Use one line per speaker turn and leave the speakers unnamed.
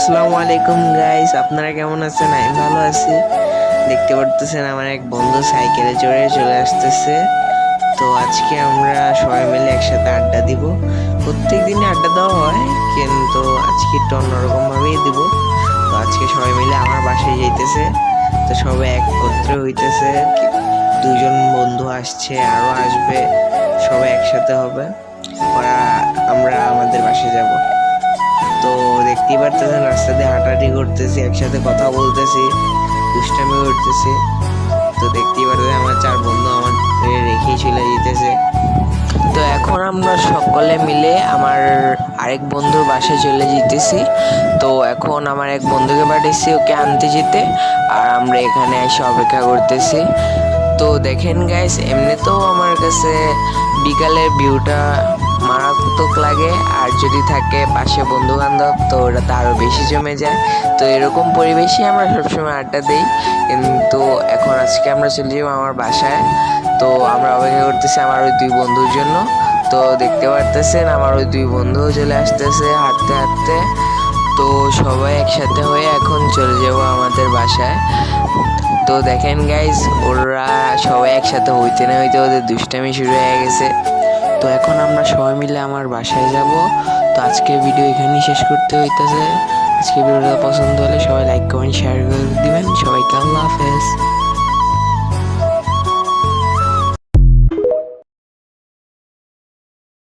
আসসালামু আলাইকুম গাইস, আপনারা কেমন আছেন? আমি ভালো আছি। দেখতে পারতেছেন আমার এক বন্ধু সাইকেলে চড়ে চলে আসতেছে। তো আজকে আমরা সবাই মিলে একসাথে আড্ডা দিব। প্রত্যেক দিনই আড্ডা দেওয়া হয়, কিন্তু আজকে একটু অন্যরকম ভাবেই দিব। তো আজকে সবাই মিলে আমার বাসায় যাইতেছে। তো সবাই একত্রে হইতেছে। দুজন বন্ধু আসছে, আরো আসবে, সবাই একসাথে হবে। ওরা আমরা আমাদের বাসায় যাব। তো দেখতেই পারতেছেন রাস্তা দিয়ে হাঁটাহাঁটি করতেছি, একসাথে কথা বলতেছি, দুষ্টামি করতেছি। তো দেখতেই পারতেছেন আমার চার বন্ধু আমার রেখেই চলে যেতেছে। তো এখন আমরা সকলে মিলে আমার আরেক বন্ধুর বাসায় চলে যেতেছি। তো এখন আমার এক বন্ধুকে পাঠিয়েছি ওকে আনতে যেতে, আর আমরা এখানে এসে অপেক্ষা করতেছি। তো দেখেন গাইস, এমনিতেও আমার কাছে বিকালের ভিউটা মারাত্মক লাগে, আর যদি থাকে পাশে বন্ধু বান্ধব তো ওটা তো আরও বেশি জমে যায়। তো এরকম পরিবেশই আমরা সবসময় আড্ডা দিই। কিন্তু এখন আজকে আমরা চলে যাবো আমার বাসায়। তো আমরা অপেক্ষা করতেছি আমার ওই দুই বন্ধুর জন্য। তো দেখতে পারতেছেন আমার ওই দুই বন্ধুও চলে আসতেছে হাঁটতে হাঁটতে। তো সবাই একসাথে হয়ে এখন চলে যাব আমাদের বাসায়। তো দেখেন গাইজ, ওরা সবাই একসাথে হইতে না হইতে ওদের দুষ্টামি শুরু হয়ে গেছে। তো এখন আমরা সবাই মিলে আমার বাসায় যাব। তো আজকে ভিডিও এখানেই শেষ করতে হইতেছে। আজকে ভিডিওটা পছন্দ হলে সবাই লাইক কমেন্ট শেয়ার করে দিবেন। সবাইকে আল্লাহ হাফেজ।